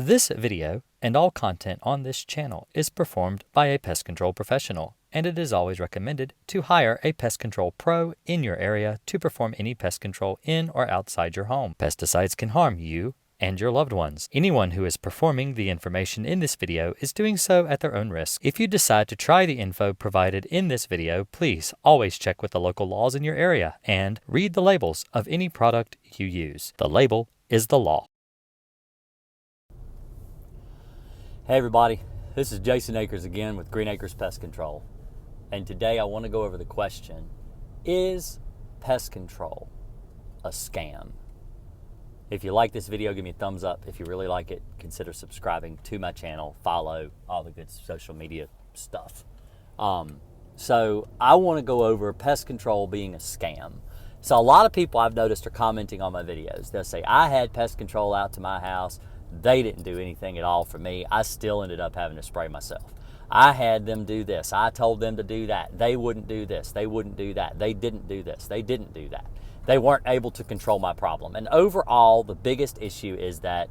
This video and all content on this channel is performed by a pest control professional, and it is always recommended to hire a pest control pro in your area to perform any pest control in or outside your home. Pesticides can harm you and your loved ones. Anyone who is performing the information in this video is doing so at their own risk. If you decide to try the info provided in this video, please always check with the local laws in your area and read the labels of any product you use. The label is the law. Hey everybody, this is Jason Akers again with Green Acres Pest Control. And today I want to go over the question, is pest control a scam? If you like this video, give me a thumbs up. If you really like it, consider subscribing to my channel, follow all the good social media stuff. So I want to go over pest control being a scam. So a lot of people I've noticed are commenting on my videos. They'll say, I had pest control out to my house. They didn't do anything at all for me. I still ended up having to spray myself. I had them do this. I told them to do that. They wouldn't do this. They wouldn't do that. They didn't do this. They didn't do that. They weren't able to control my problem. And overall, the biggest issue is that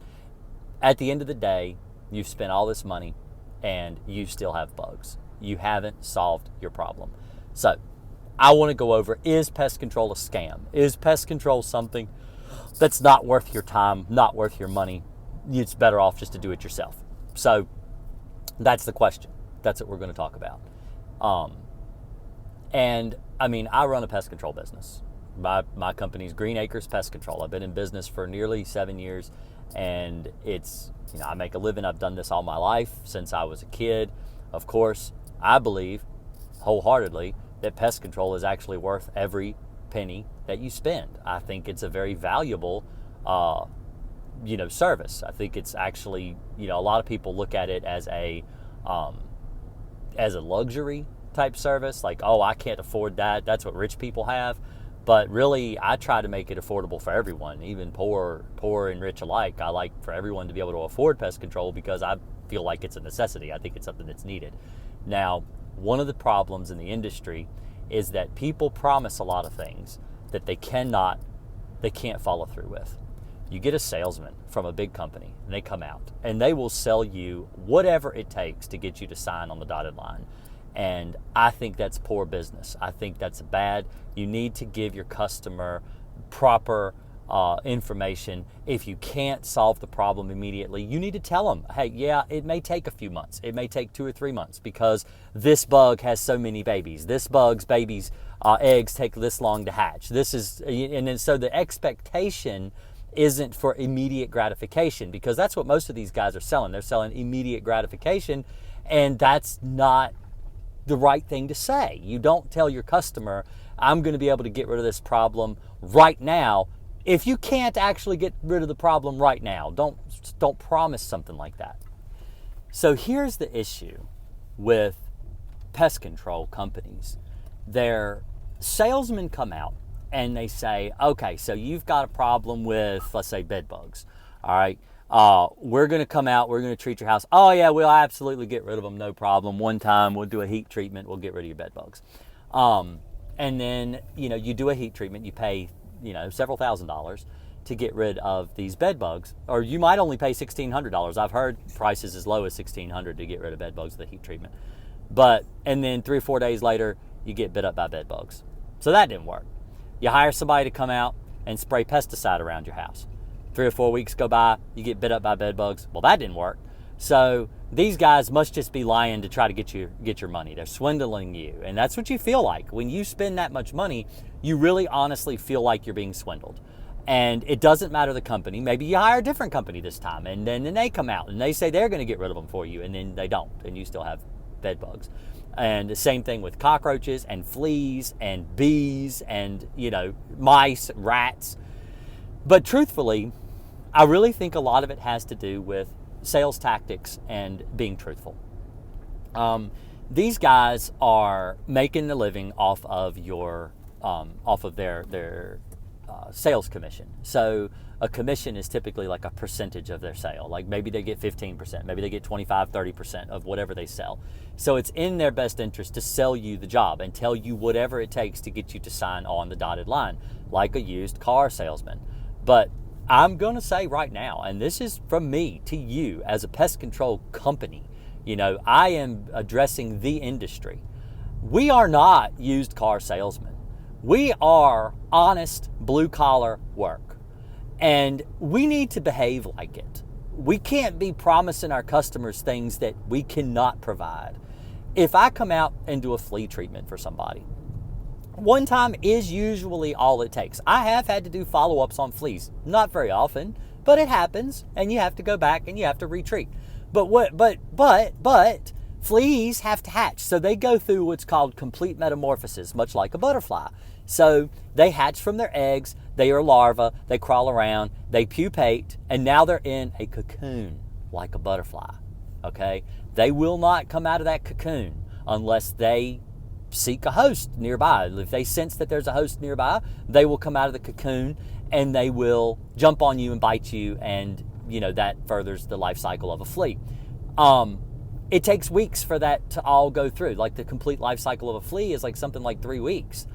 at the end of the day, you've spent all this money and you still have bugs. You haven't solved your problem. So I want to go over, is pest control a scam? Is pest control something that's not worth your time, not worth your money? It's better off just to do it yourself. So that's the question. That's what we're going to talk about. And I mean, I run a pest control business. My company's Green Acres Pest Control. I've been in business for nearly 7 years, and it's, I make a living. I've done this all my life since I was a kid. Of course, I believe wholeheartedly that pest control is actually worth every penny that you spend. I think it's a very valuable service. I think it's actually, a lot of people look at it as a luxury type service, like, oh, I can't afford that. That's what rich people have. But really, I try to make it affordable for everyone, even poor and rich alike. I like for everyone to be able to afford pest control because I feel like it's a necessity. I think it's something that's needed. Now, one of the problems in the industry is that people promise a lot of things that they can't follow through with. You get a salesman from a big company, and they come out, and they will sell you whatever it takes to get you to sign on the dotted line. And I think that's poor business. I think that's bad. You need to give your customer proper information. If you can't solve the problem immediately, you need to tell them, hey, yeah, it may take a few months. It may take 2 or 3 months because this bug has so many babies. This bug's babies' eggs take this long to hatch. So the expectation isn't for immediate gratification, because that's what most of these guys are selling. They're selling immediate gratification, and that's not the right thing to say. You don't tell your customer, I'm going to be able to get rid of this problem right now, if you can't actually get rid of the problem right now. Don't promise something like that. So here's the issue with pest control companies. Their salesmen come out and they say, okay, so you've got a problem with, let's say, bed bugs. All right. We're going to come out, we're going to treat your house. Oh yeah, we'll absolutely get rid of them, no problem. One time we'll do a heat treatment, we'll get rid of your bed bugs. And then, you do a heat treatment, you pay, several $1,000s to get rid of these bed bugs. Or you might only pay $1,600. I've heard prices as low as $1,600 to get rid of bed bugs with a heat treatment. And then 3 or 4 days later, you get bit up by bed bugs. So that didn't work. You hire somebody to come out and spray pesticide around your house. 3 or 4 weeks go by, you get bit up by bed bugs. Well, that didn't work. So these guys must just be lying to try to get your money. They're swindling you. And that's what you feel like. When you spend that much money, you really honestly feel like you're being swindled. And it doesn't matter the company. Maybe you hire a different company this time, and then they come out and they say they're going to get rid of them for you, and then they don't, and you still have bed bugs. And the same thing with cockroaches and fleas and bees and, mice, rats. But truthfully, I really think a lot of it has to do with sales tactics and being truthful. These guys are making a living off of their sales commission. So a commission is typically like a percentage of their sale. Like maybe they get 15%, maybe they get 25, 30% of whatever they sell. So it's in their best interest to sell you the job and tell you whatever it takes to get you to sign on the dotted line, like a used car salesman. But I'm going to say right now, and this is from me to you as a pest control company, I am addressing the industry. We are not used car salesmen. We are honest blue collar work. And we need to behave like it. We can't be promising our customers things that we cannot provide. If I come out and do a flea treatment for somebody, one time is usually all it takes. I have had to do follow-ups on fleas. Not very often, but it happens, and you have to go back and you have to retreat. But fleas have to hatch. So they go through what's called complete metamorphosis, much like a butterfly. So they hatch from their eggs, they are larvae, they crawl around, they pupate, and now they're in a cocoon like a butterfly. Okay? They will not come out of that cocoon unless they seek a host nearby. If they sense that there's a host nearby, they will come out of the cocoon and they will jump on you and bite you, and that furthers the life cycle of a flea. It takes weeks for that to all go through. Like the complete life cycle of a flea is like something like 3 weeks.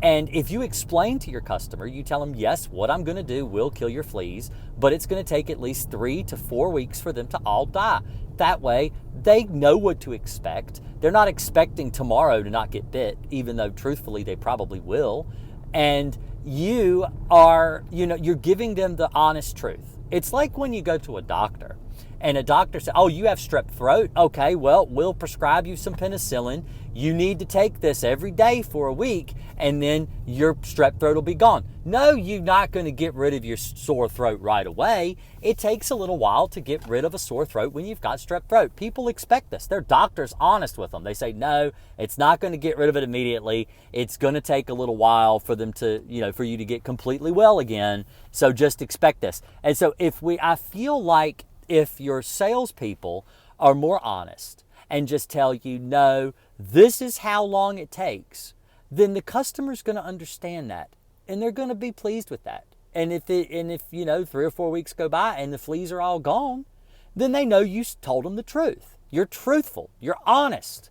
And if you explain to your customer, you tell them, yes, what I'm going to do will kill your fleas, but it's going to take at least 3 to 4 weeks for them to all die. That way, they know what to expect. They're not expecting tomorrow to not get bit, even though truthfully they probably will. And you are, you're giving them the honest truth. It's like when you go to a doctor and a doctor says, oh, you have strep throat. Okay, well, we'll prescribe you some penicillin. You need to take this every day for a week, and then your strep throat will be gone. No, you're not going to get rid of your sore throat right away. It takes a little while to get rid of a sore throat when you've got strep throat. People expect this. Their doctor's honest with them. They say, no, it's not going to get rid of it immediately. It's going to take a little while for them to, for you to get completely well again. So just expect this. And so I feel like if your salespeople are more honest and just tell you, no, this is how long it takes, then the customer's going to understand that, and they're going to be pleased with that. And if 3 or 4 weeks go by and the fleas are all gone, then they know you told them the truth. You're truthful. You're honest.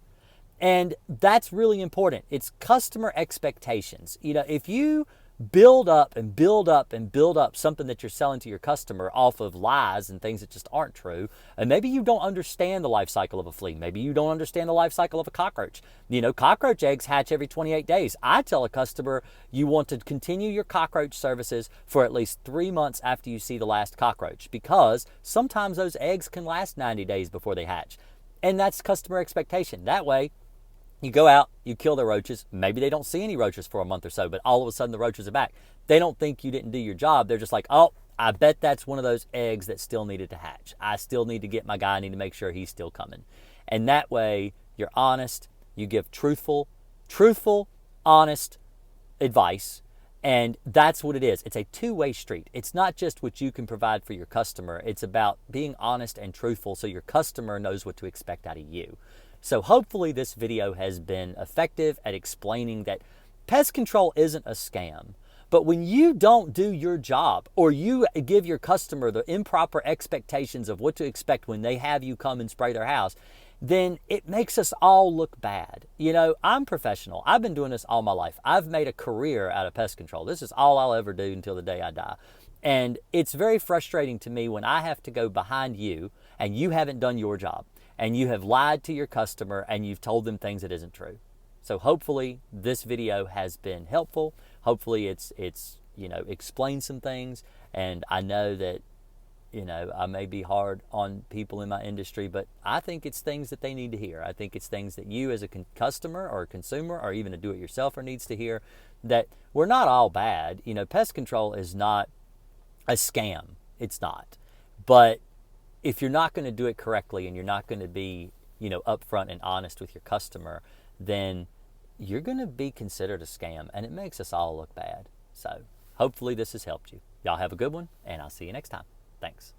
And that's really important. It's customer expectations. If you build up and build up and build up something that you're selling to your customer off of lies and things that just aren't true, and maybe you don't understand the life cycle of a flea. Maybe you don't understand the life cycle of a cockroach. Cockroach eggs hatch every 28 days. I tell a customer you want to continue your cockroach services for at least 3 months after you see the last cockroach, because sometimes those eggs can last 90 days before they hatch. And that's customer expectation. That way, you go out, you kill the roaches. Maybe they don't see any roaches for a month or so, but all of a sudden the roaches are back. They don't think you didn't do your job. They're just like, oh, I bet that's one of those eggs that still needed to hatch. I still need to get my guy. I need to make sure he's still coming. And that way, you're honest. You give truthful, honest advice. And that's what it is. It's a two-way street. It's not just what you can provide for your customer. It's about being honest and truthful so your customer knows what to expect out of you. So hopefully this video has been effective at explaining that pest control isn't a scam. But when you don't do your job, or you give your customer the improper expectations of what to expect when they have you come and spray their house, then it makes us all look bad. I'm professional. I've been doing this all my life. I've made a career out of pest control. This is all I'll ever do until the day I die. And it's very frustrating to me when I have to go behind you and you haven't done your job, and you have lied to your customer and you've told them things that isn't true. So hopefully this video has been helpful. Hopefully it's explained some things. And I know that, I may be hard on people in my industry, but I think it's things that they need to hear. I think it's things that you as a customer or a consumer or even a do-it-yourselfer needs to hear, that we're not all bad. Pest control is not a scam. It's not. But if you're not going to do it correctly and you're not going to be, upfront and honest with your customer, then you're going to be considered a scam, and it makes us all look bad. So hopefully this has helped you. Y'all have a good one, and I'll see you next time. Thanks.